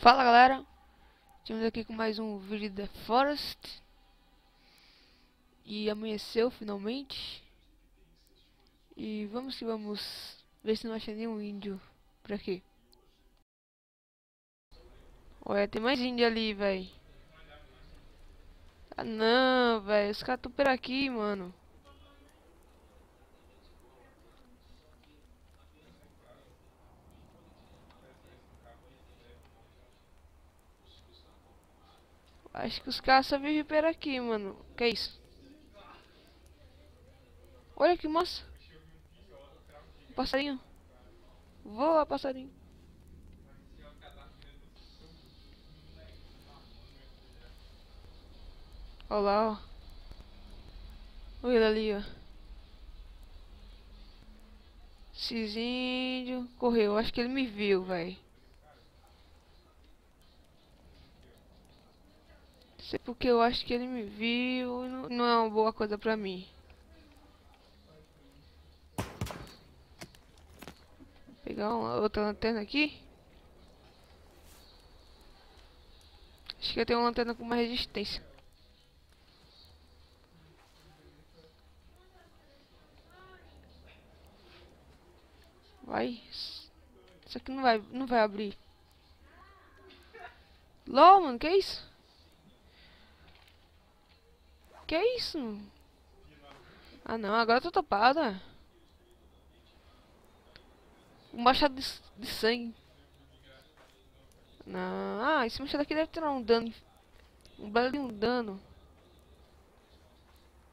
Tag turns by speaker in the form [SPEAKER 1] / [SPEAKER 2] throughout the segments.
[SPEAKER 1] Fala galera, estamos aqui com mais um vídeo de The Forest. E amanheceu finalmente. E vamos que vamos ver se não acha nenhum índio por aqui. Olha, tem mais índio ali, velho. Ah não, velho, os caras estão por aqui, mano. Acho que os caras só vivem por aqui, mano. Que é isso? Olha que massa. Um passarinho. Voa, passarinho. Olha lá, ó. Olha ele ali, ó. Esses índios. Correu, acho que ele me viu, velho. Sei porque eu acho que ele me viu e não é uma boa coisa pra mim. Pegar uma outra lanterna aqui. Acho que eu tenho uma lanterna com mais resistência. Vai. Isso aqui não vai abrir. LOL, mano, que isso? Que isso? Ah não, agora eu tô topada. Um machado de sangue. Não, esse machado aqui deve ter um dano. Um belo de um dano.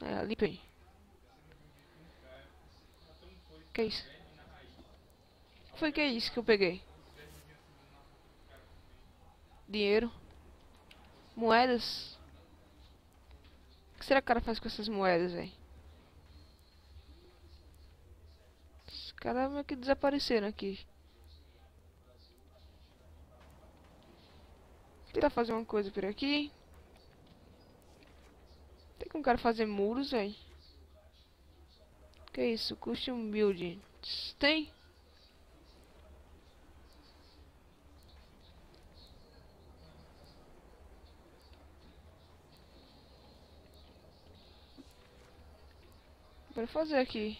[SPEAKER 1] É, ali, peraí. Que isso? Foi que isso que eu peguei? Dinheiro. Moedas. O que será que o cara faz com essas moedas, velho? Os caras meio que desapareceram aqui. Vou tentar fazer uma coisa por aqui. Tem como o cara fazer muros, velho? Que isso? Custom building. Tem? Bora fazer aqui.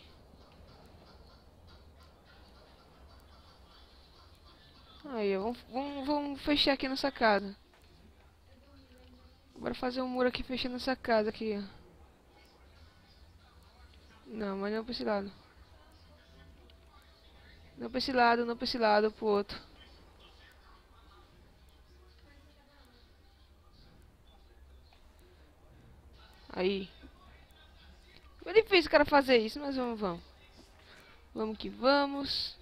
[SPEAKER 1] Aí, vamos fechar aqui nessa casa. Bora fazer um muro aqui fechando essa casa aqui, ó. Não, mas não pra esse lado. Não pra esse lado, não pra esse lado, pro outro. Aí. É difícil o cara fazer isso, mas vamos. Vamos que vamos.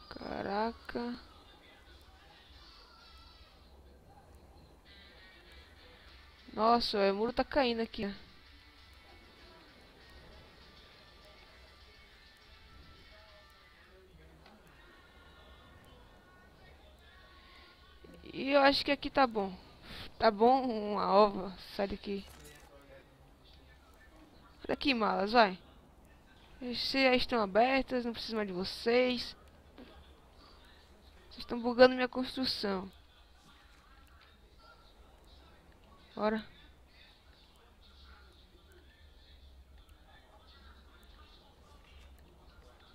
[SPEAKER 1] Caraca. Nossa, o muro tá caindo aqui, ó. E eu acho que aqui tá bom. Tá bom uma ova. Sai daqui. Sai daqui, malas, vai. Vocês estão abertas, não preciso mais de vocês. Vocês estão bugando minha construção. Bora.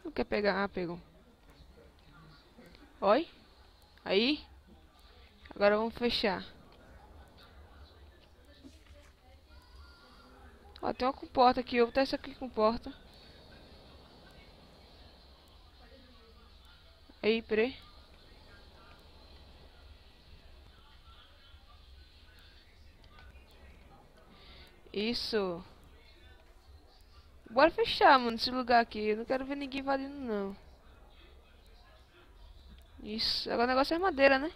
[SPEAKER 1] Não quer pegar? Ah, pegou. Oi? Aí. Agora vamos fechar. Ó, tem uma com porta aqui. Eu vou botar essa aqui com porta. Aí, peraí. Isso. Bora fechar, mano, esse lugar aqui. Eu não quero ver ninguém invadindo, não. Isso. Agora o negócio é madeira, né?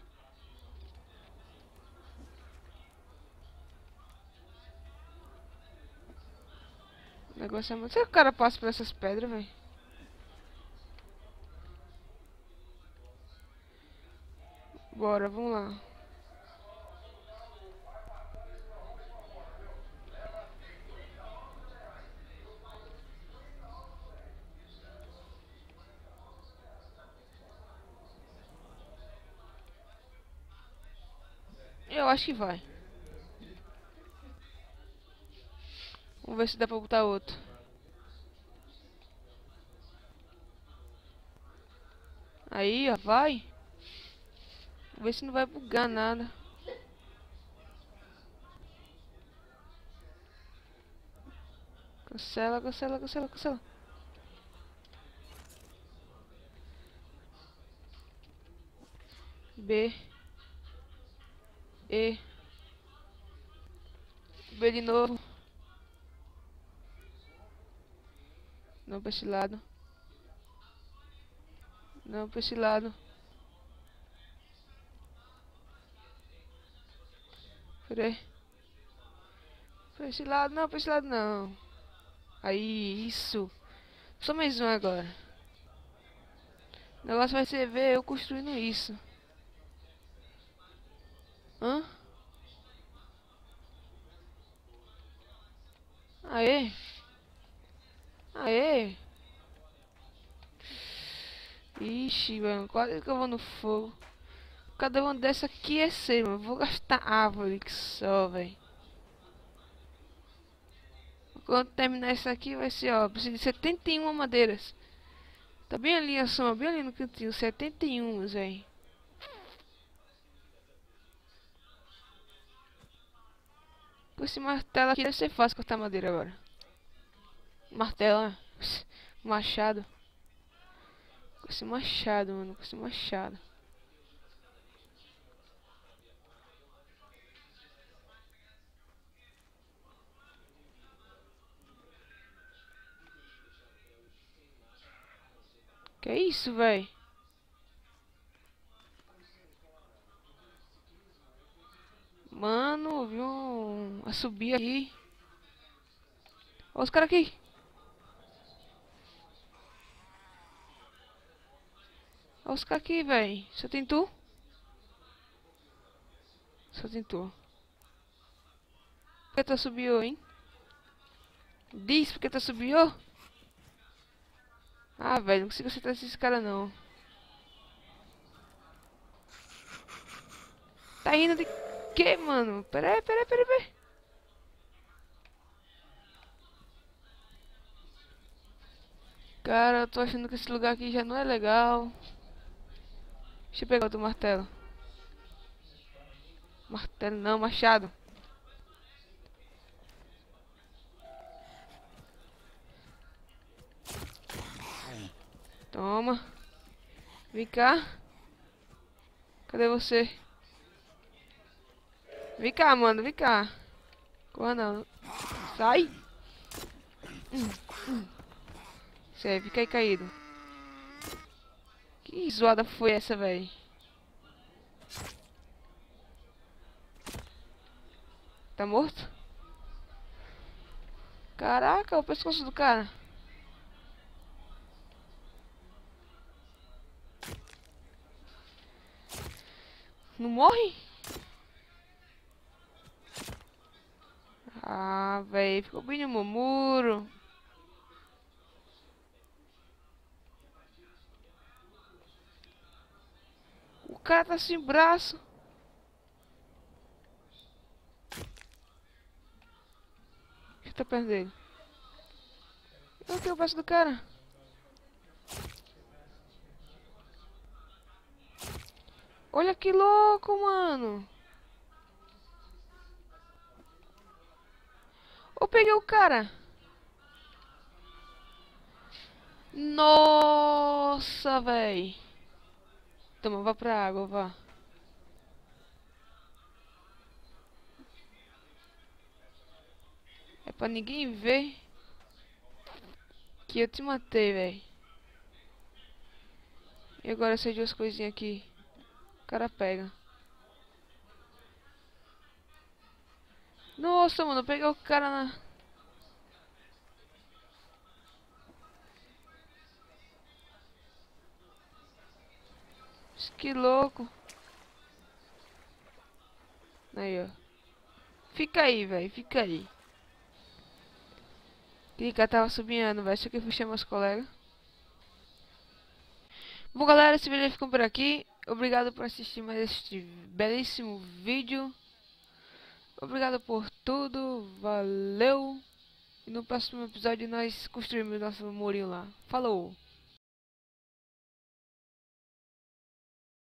[SPEAKER 1] O negócio é madeira. Será que o cara passa por essas pedras, velho? Bora, vamos lá. acho que vai. Vamos ver se dá pra botar outro. Aí, ó, vai. Vamos ver se não vai bugar nada. Cancela, cancela, cancela, cancela. B. E. B de novo. Não pra esse lado. Não pra esse lado. Peraí. Pra esse lado não, pra esse lado não. Aí, isso. Só mais um agora. O negócio vai ser ver eu construindo isso. Hã? Aê. Aê. Ixi, mano, quase que eu vou no fogo. Cada uma dessa aqui é ser, mano. Vou gastar árvore que só, velho. Quando terminar isso aqui vai ser, ó, preciso de 71 madeiras. Tá bem ali a soma, bem ali no cantinho, 71, velho. Com esse martelo aqui deve ser fácil cortar madeira agora. Martelo, né? Machado. Com esse machado, mano, com esse machado. Que é isso, velho? Mano, viu a subir aqui. Olha os caras aqui. Olha os caras aqui, velho. Só tem tu? Só tem tu. Por que tu subiu, hein? Diz porque tu subiu? Ah, velho, não consigo acertar esses caras não. Tá indo de quê, mano? Pera aí, pera aí, pera aí, pera aí. Cara, eu tô achando que esse lugar aqui já não é legal. Deixa eu pegar outro martelo. Martelo não, machado. Toma. Vem cá. Cadê você? Vem cá, mano, vem cá. Corra não. Sai. Sério, fica aí caído. Que zoada foi essa, velho? Tá morto? Caraca, o pescoço do cara. Não morre? Ah, velho, ficou bem no meu muro. O cara tá sem braço. O que tá perto dele? Eu tenho o braço do cara. Olha que louco, mano. Eu peguei o cara. Nossa, velho. Toma, vá pra água, vá. É pra ninguém ver que eu te matei, velho. E agora essas duas coisinhas aqui. O cara pega. Nossa, mano, eu peguei o cara na... Que louco. Aí, ó. Fica aí, velho, fica aí. Que cara tava subindo, velho. Só que eu fui chamar os colegas. Bom, galera, esse vídeo ficou por aqui. Obrigado por assistir mais este belíssimo vídeo. Obrigado por tudo. Valeu. E no próximo episódio nós construímos nosso murinho lá. Falou!